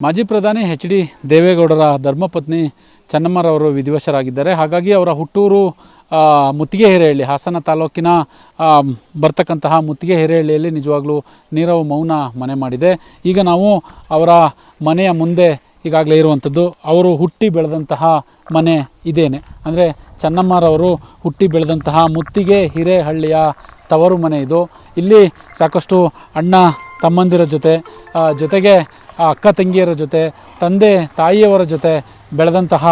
ಮಾಜಿ ಪ್ರಧಾನಿ ಎಚ್.ಡಿ. ದೇವೇಗೌಡರ ಧರ್ಮಪತ್ನಿ ಚೆನ್ನಮ್ಮರವರು ವಿಧಿವಶರಾಗಿದ್ದಾರೆ. ಹಾಗಾಗಿ ಅವರ ಹುಟ್ಟೂರು ಮುತ್ತಿಗೆಹಿರೇಹಳ್ಳಿ, ಹಾಸನ ತಾಲೂಕಿನ ಬರ್ತಕ್ಕಂತಹ ಮುತ್ತಿಗೆಹಿರೇಹಳ್ಳಿಯಲ್ಲಿ ನಿಜವಾಗ್ಲೂ ನೀರವ್ ಮೌನ ಮನೆ ಮಾಡಿದೆ. ಈಗ ನಾವು ಅವರ ಮನೆಯ ಮುಂದೆ ಈಗಾಗಲೇ ಇರುವಂಥದ್ದು. ಅವರು ಹುಟ್ಟಿ ಬೆಳೆದಂತಹ ಮನೆ ಇದೇನೆ, ಅಂದರೆ ಚೆನ್ನಮ್ಮರವರು ಹುಟ್ಟಿ ಬೆಳೆದಂತಹ ಮುತ್ತಿಗೆಹಿರೇಹಳ್ಳಿಯ ತವರು ಮನೆ ಇದು. ಇಲ್ಲಿ ಸಾಕಷ್ಟು ಅಣ್ಣ ತಮ್ಮಂದಿರ ಜೊತೆಗೆ ಅಕ್ಕ ತಂಗಿಯರ ಜೊತೆ, ತಂದೆ ತಾಯಿಯವರ ಜೊತೆ ಬೆಳೆದಂತಹ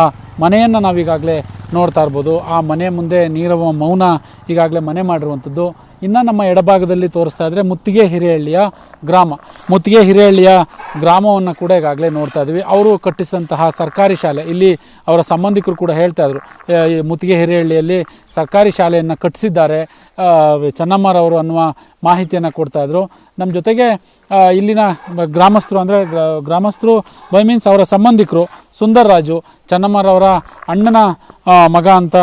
ಮನೆಯನ್ನು ನಾವೀಗಾಗಲೇ ನೋಡ್ತಾ ಇರ್ಬೋದು. ಆ ಮನೆ ಮುಂದೆ ನೀರವ್ ಮೌನ ಈಗಾಗಲೇ ಮನೆ ಮಾಡಿರುವಂಥದ್ದು. ಇನ್ನು ನಮ್ಮ ಎಡಭಾಗದಲ್ಲಿ ತೋರಿಸ್ತಾ ಇದ್ದರೆ ಮುತ್ತಿಗೆಹಿರೇಹಳ್ಳಿಯ ಗ್ರಾಮವನ್ನು ಕೂಡ ಈಗಾಗಲೇ ನೋಡ್ತಾ ಇದ್ವಿ. ಅವರು ಕಟ್ಟಿಸಿದಂತಹ ಸರ್ಕಾರಿ ಶಾಲೆ, ಇಲ್ಲಿ ಅವರ ಸಂಬಂಧಿಕರು ಕೂಡ ಹೇಳ್ತಾ ಇದ್ರು, ಮುತ್ತಿಗೆಹಿರೇಹಳ್ಳಿಯಲ್ಲಿ ಸರ್ಕಾರಿ ಶಾಲೆಯನ್ನು ಕಟ್ಟಿಸಿದ್ದಾರೆ ಚೆನ್ನಮ್ಮರವರು ಅನ್ನುವ ಮಾಹಿತಿಯನ್ನು ಕೊಡ್ತಾ ಇದ್ರು. ನಮ್ಮ ಜೊತೆಗೆ ಇಲ್ಲಿನ ಗ್ರಾಮಸ್ಥರು, ಅಂದರೆ ಗ್ರಾಮಸ್ಥರು ಬೈ ಮೀನ್ಸ್ ಅವರ ಸಂಬಂಧಿಕರು ಸುಂದರ್ ರಾಜು, ಚೆನ್ನಮ್ಮರವರ ಅಣ್ಣನ ಮಗ ಅಂತ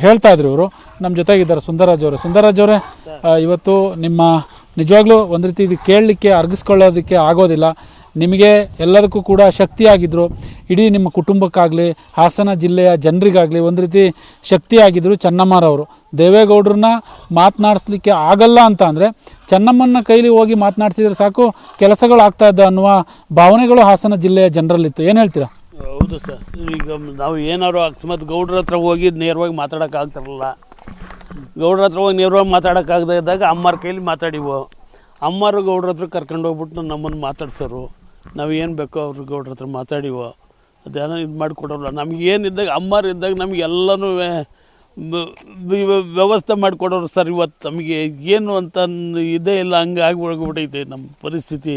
ಹೇಳ್ತಾ ಇದ್ರು ಇವರು. ನಮ್ಮ ಜೊತೆಗಿದ್ದಾರೆ ಸುಂದರರಾಜ್ ಅವರೇ, ಇವತ್ತು ನಿಮ್ಮ ನಿಜವಾಗ್ಲೂ ಒಂದು ರೀತಿ ಇದು ಕೇಳಲಿಕ್ಕೆ ಅರ್ಗಿಸ್ಕೊಳ್ಳೋದಕ್ಕೆ ಆಗೋದಿಲ್ಲ. ನಿಮಗೆ ಎಲ್ಲದಕ್ಕೂ ಕೂಡ ಶಕ್ತಿಯಾಗಿದ್ದರು, ಇಡೀ ನಿಮ್ಮ ಕುಟುಂಬಕ್ಕಾಗಲಿ ಹಾಸನ ಜಿಲ್ಲೆಯ ಜನರಿಗಾಗಲಿ ಒಂದು ರೀತಿ ಶಕ್ತಿಯಾಗಿದ್ದರು ಚೆನ್ನಮ್ಮರವರು. ದೇವೇಗೌಡರನ್ನ ಮಾತನಾಡಿಸ್ಲಿಕ್ಕೆ ಆಗಲ್ಲ ಅಂತ ಅಂದರೆ ಚೆನ್ನಮ್ಮನ ಕೈಲಿ ಹೋಗಿ ಮಾತನಾಡಿಸಿದ್ರೆ ಸಾಕು ಕೆಲಸಗಳು ಆಗ್ತಾ ಇದ್ದ ಅನ್ನುವ ಭಾವನೆಗಳು ಹಾಸನ ಜಿಲ್ಲೆಯ ಜನರಲ್ಲಿತ್ತು. ಏನು ಹೇಳ್ತೀರಾ? ಹೌದು ಸರ್, ಈಗ ನಾವು ಏನಾದ್ರು ಅಕಸ್ಮಾತ್ ಗೌಡ್ರ ಹತ್ರ ಹೋಗಿ ನೇರವಾಗಿ ಮಾತಾಡೋಕ್ಕಾಗ್ತಿರಲಿಲ್ಲ. ಗೌಡ್ರ ಹತ್ರ ಹೋಗಿ ನೇರವಾಗಿ ಮಾತಾಡೋಕ್ಕಾಗದೇ ಇದ್ದಾಗ ಅಮ್ಮರ ಕೈಲಿ ಮಾತಾಡಿವು. ಅಮ್ಮರು ಗೌಡ್ರ ಹತ್ರ ಕರ್ಕೊಂಡು ಹೋಗ್ಬಿಟ್ಟು ನಮ್ಮನ್ನು ಮಾತಾಡ್ಸೋರು. ನಾವು ಏನು ಬೇಕೋ ಅವ್ರು ಗೌಡ್ರ ಹತ್ರ ಮಾತಾಡಿವೋ ಅದೇನೋ ಇದು ಮಾಡಿಕೊಡೋಲ್ಲ. ನಮಗೇನಿದ್ದಾಗ ಅಮ್ಮರು ಇದ್ದಾಗ ನಮಗೆಲ್ಲನೂ ವ್ಯವಸ್ಥೆ ಮಾಡಿಕೊಡೋರು ಸರ್. ಇವತ್ತು ನಮಗೆ ಏನು ಅಂತ ಇದೇ ಇಲ್ಲ, ಹಂಗೆ ಹೋಗ್ಬಿಟ್ಟೈತೆ ನಮ್ಮ ಪರಿಸ್ಥಿತಿ,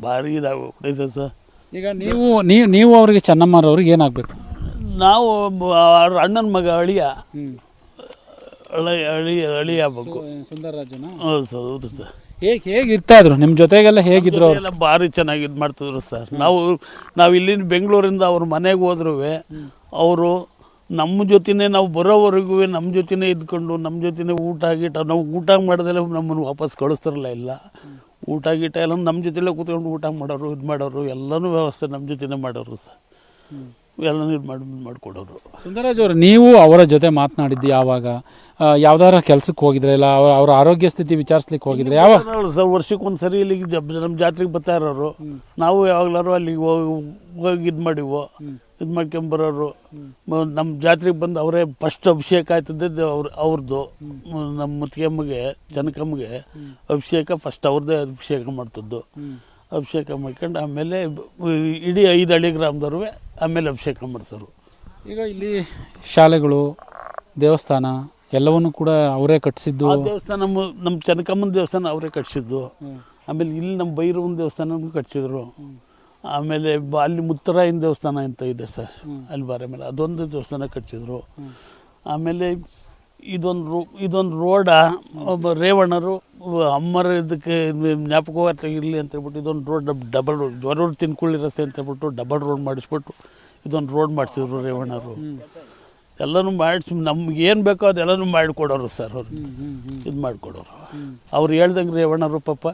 ಭಾರಿ ಇದಾಗ್ಬಿಟ್ಟೈತೆ ಸರ್. ಈಗ ನೀವು ಅವರಿಗೆ ಚೆನ್ನಮ್ಮರವ್ರಿಗೆ ಏನಾಗಬೇಕು? ನಾವು ಅವ್ರ ಅಣ್ಣನ ಮಗ ಅಳಿಯ ಆಗ್ಬೇಕು. ಸುಂದರರಾಜನ? ಹೌದು ಸರ್. ಹೇಗೆ ಇರ್ತಾ ಇದ್ರು ನಿಮ್ಮ ಜೊತೆಗೆಲ್ಲ? ಹೇಗಿದ್ರು? ಎಲ್ಲ ಭಾರಿ ಚೆನ್ನಾಗಿ ಇದು ಮಾಡ್ತಿದ್ರು ಸರ್. ನಾವು ಇಲ್ಲಿಂದ ಬೆಂಗಳೂರಿಂದ ಅವ್ರ ಮನೆಗೆ ಹೋದ್ರೂ ಅವರು ನಮ್ಮ ಜೊತೆನೇ, ನಾವು ಬರೋವರೆಗೂ ನಮ್ಮ ಜೊತೆನೇ ಇದ್ಕೊಂಡು ನಮ್ಮ ಜೊತೆನೇ ನಾವು ಊಟ ಮಾಡ್ದೆಲ್ಲ ನಮ್ಮನ್ನು ವಾಪಸ್ ಕಳಿಸ್ತಿರಲ್ಲ. ಇಲ್ಲ ಊಟ ಗೀಟ ಎಲ್ಲ ನಮ್ಮ ಜೊತೆಲೇ ಕೂತ್ಕೊಂಡು ಊಟ ಮಾಡೋರು, ಇದು ಮಾಡೋರು, ಎಲ್ಲನೂ ವ್ಯವಸ್ಥೆ ನಮ್ಮ ಜೊತೆನೇ ಮಾಡೋರು ಸರ್. ಎಲ್ಲನೂ ಇದು ಮಾಡಿಕೊಡೋರು. ಸುಂದರರಾಜ್ ಅವರು, ನೀವು ಅವರ ಜೊತೆ ಮಾತನಾಡಿದ್ದು ಯಾವಾಗ? ಯಾವ್ದಾರ ಕೆಲ್ಸಕ್ಕೆ ಹೋಗಿದ್ರೆ, ಇಲ್ಲ ಅವ್ರ ಆರೋಗ್ಯ ಸ್ಥಿತಿ ವಿಚಾರಿಸ್ಲಿಕ್ಕೆ ಹೋಗಿದ್ರೆ? ಯಾವಾಗ ಸರ್, ವರ್ಷಕ್ಕೊಂದ್ಸರಿ ಇಲ್ಲಿಗೆ ನಮ್ಮ ಜಾತ್ರೆಗೆ ಬರ್ತಾ ಇರೋರು. ನಾವು ಯಾವಾಗ್ಲಾರು ಅಲ್ಲಿಗೆ ಹೋಗಿ ಇದು ಮಾಡ್ಕೊಂಬರೋರು. ನಮ್ಮ ಜಾತ್ರೆಗೆ ಬಂದು ಅವರೇ ಫಸ್ಟ್ ಅಭಿಷೇಕ ಆಯ್ತದ್ದು ಅವ್ರದ್ದು. ನಮ್ಮ ಮುತ್ತಿಗೆಮ್ಮಗೆ, ಜನಕಮ್ಮಗೆ ಅಭಿಷೇಕ ಫಸ್ಟ್ ಅವ್ರದ್ದೇ ಅಭಿಷೇಕ ಮಾಡ್ತದ್ದು. ಅಭಿಷೇಕ ಮಾಡ್ಕೊಂಡು ಆಮೇಲೆ ಇಡೀ 5 ಹಳ್ಳಿ ಗ್ರಾಮದವ್ರು ಆಮೇಲೆ ಅಭಿಷೇಕ ಮಾಡಿಸೋರು. ಈಗ ಇಲ್ಲಿ ಶಾಲೆಗಳು, ದೇವಸ್ಥಾನ ಎಲ್ಲವನ್ನೂ ಕೂಡ ಅವರೇ ಕಟ್ಟಿಸಿದ್ದು. ದೇವಸ್ಥಾನ ನಮ್ಮ ಜನಕಮ್ಮನ ದೇವಸ್ಥಾನ ಅವರೇ ಕಟ್ಟಿಸಿದ್ದು. ಆಮೇಲೆ ಇಲ್ಲಿ ನಮ್ಮ ಭೈರವನ ದೇವಸ್ಥಾನ ಕಟ್ಟಿಸಿದ್ರು. ಆಮೇಲೆ ಅಲ್ಲಿ ಮುತ್ತರಾಯನ ದೇವಸ್ಥಾನ ಅಂತ ಇದೆ ಸರ್, ಅಲ್ಲಿ ಬಾರೆ ಮೇಲೆ ಅದೊಂದು ದೇವಸ್ಥಾನ ಕಟ್ಟಿಸಿದ್ರು. ಆಮೇಲೆ ಇದೊಂದು ರೋಡ ಒಬ್ಬ ರೇವಣ್ಣರು ಅಮ್ಮರ ಇದಕ್ಕೆ ಜ್ಞಾಪಕವಾಗಿ ಇರಲಿ ಅಂತ ಹೇಳ್ಬಿಟ್ಟು ಇದೊಂದು ರೋಡ್ ಡಬಲ್ ರೋಡ್, ಜ್ವರೋಡ್ ತಿನ್ಕೊಳ್ಳಿ ರಸ್ತೆ ಅಂತ ಹೇಳ್ಬಿಟ್ಟು ಡಬಲ್ ರೋಡ್ ಮಾಡಿಸ್ಬಿಟ್ಟು ಇದೊಂದು ರೋಡ್ ಮಾಡಿಸಿದ್ರು ರೇವಣ್ಣರು. ಎಲ್ಲನೂ ಮಾಡಿಸಿ ನಮ್ಗೆ ಏನು ಬೇಕೋ ಅದೆಲ್ಲನೂ ಮಾಡಿಕೊಡೋರು ಸರ್. ಅವ್ರು ಇದು ಮಾಡಿಕೊಡೋರು. ಅವ್ರು ಹೇಳ್ದಂಗೆ ರೇವಣ್ಣರು ಪಾಪ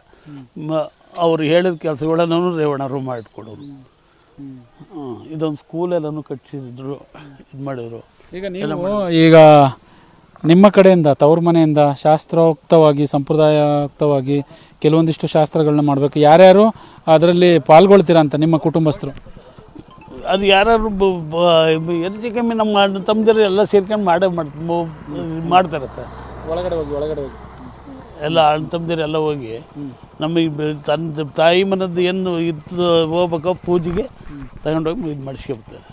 ಅವ್ರು ಹೇಳಿದ ಕೆಲಸಗಳನ್ನೂ ರೇವಣ್ಣರು ಮಾಡಿಕೊಡೋರು. ಇದೊಂದು ಸ್ಕೂಲೆಲ್ಲನೂ ಕಟ್ಟಿಸಿದ್ರು, ಇದು ಮಾಡಿದ್ರು. ಈಗ ನಿಮ್ಮ ಕಡೆಯಿಂದ, ತವ್ರ ಮನೆಯಿಂದ ಶಾಸ್ತ್ರೋಕ್ತವಾಗಿ, ಸಂಪ್ರದಾಯೋಕ್ತವಾಗಿ ಕೆಲವೊಂದಿಷ್ಟು ಶಾಸ್ತ್ರಗಳನ್ನ ಮಾಡಬೇಕು. ಯಾರ್ಯಾರು ಅದರಲ್ಲಿ ಪಾಲ್ಗೊಳ್ತೀರಾ ಅಂತ ನಿಮ್ಮ ಕುಟುಂಬಸ್ಥರು? ಅದು ಯಾರು ಹೆಚ್ಚು ಕಮ್ಮಿ ನಮ್ಮ ತಮ್ಮದಿರು ಎಲ್ಲ ಸೇರ್ಕೊಂಡು ಮಾಡ್ತಾರೆ ಸರ್. ಒಳಗಡೆ ಹೋಗಿ ಎಲ್ಲ ಅಣ್ಣ ತಮ್ಮದಿರು ಎಲ್ಲ ಹೋಗಿ ನಮಗೆ ತಾಯಿ ಮನದ್ದು ಏನು ಇತ್ತು ಹೋಗ್ಬೇಕೋ ಪೂಜೆಗೆ ತಗೊಂಡೋಗಿ ಇದು ಮಾಡಿಸ್ಕೊಬಿಡ್ತಾರೆ.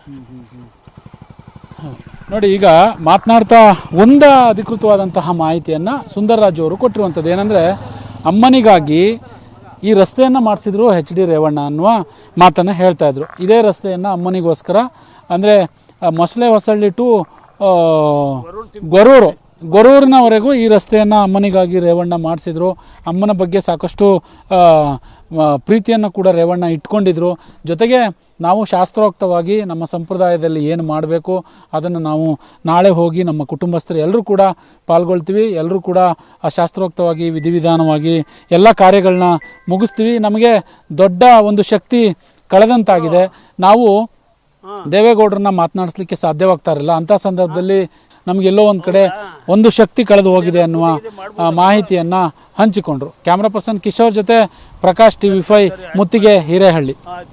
ನೋಡಿ, ಈಗ ಮಾತನಾಡ್ತಾ ಒಂದು ಅಧಿಕೃತವಾದಂತಹ ಮಾಹಿತಿಯನ್ನು ಸುಂದರರಾಜ್ ಅವರು ಕೊಟ್ಟಿರುವಂಥದ್ದು ಏನಂದರೆ, ಅಮ್ಮನಿಗಾಗಿ ಈ ರಸ್ತೆಯನ್ನು ಮಾಡಿಸಿದ್ರು ಎಚ್.ಡಿ. ರೇವಣ್ಣ ಅನ್ನುವ ಮಾತನ್ನು ಹೇಳ್ತಾ ಇದ್ರು. ಇದೇ ರಸ್ತೆಯನ್ನು ಅಮ್ಮನಿಗೋಸ್ಕರ, ಅಂದರೆ ಮೊಸಳೆ ಹೊಸಳ್ಳಿ ಟು ಗೊರೂರು ಗೊರೂರಿನವರೆಗೂ ಈ ರಸ್ತೆಯನ್ನು ಅಮ್ಮನಿಗಾಗಿ ರೇವಣ್ಣ ಮಾಡಿಸಿದ್ರು. ಅಮ್ಮನ ಬಗ್ಗೆ ಸಾಕಷ್ಟು ಪ್ರೀತಿಯನ್ನು ಕೂಡ ರೇವಣ್ಣ ಇಟ್ಕೊಂಡಿದ್ರು. ಜೊತೆಗೆ ನಾವು ಶಾಸ್ತ್ರೋಕ್ತವಾಗಿ ನಮ್ಮ ಸಂಪ್ರದಾಯದಲ್ಲಿ ಏನು ಮಾಡಬೇಕು ಅದನ್ನು ನಾವು ನಾಳೆ ಹೋಗಿ ನಮ್ಮ ಕುಟುಂಬಸ್ಥರು ಎಲ್ಲರೂ ಕೂಡ ಪಾಲ್ಗೊಳ್ತೀವಿ. ಎಲ್ಲರೂ ಕೂಡ ಆ ಶಾಸ್ತ್ರೋಕ್ತವಾಗಿ ವಿಧಿವಿಧಾನವಾಗಿ ಎಲ್ಲ ಕಾರ್ಯಗಳನ್ನ ಮುಗಿಸ್ತೀವಿ. ನಮಗೆ ದೊಡ್ಡ ಒಂದು ಶಕ್ತಿ ಕಳೆದಂತಾಗಿದೆ. ನಾವು ದೇವೇಗೌಡರನ್ನ ಮಾತನಾಡಿಸ್ಲಿಕ್ಕೆ ಸಾಧ್ಯವಾಗ್ತಾ ಇರಲಿಲ್ಲ. ಅಂಥ ಸಂದರ್ಭದಲ್ಲಿ ನಮಗೆಲ್ಲೋ ಒಂದು ಕಡೆ ಒಂದು ಶಕ್ತಿ ಕಳೆದು ಹೋಗಿದೆ ಅನ್ನುವ ಮಾಹಿತಿಯನ್ನು ಹಂಚಿಕೊಂಡ್ರು. ಕ್ಯಾಮ್ರಾ ಪರ್ಸನ್ ಕಿಶೋರ್ ಜೊತೆ ಪ್ರಕಾಶ್ TV5 ಮುತ್ತಿಗೆ ಹಿರೇಹಳ್ಳಿ.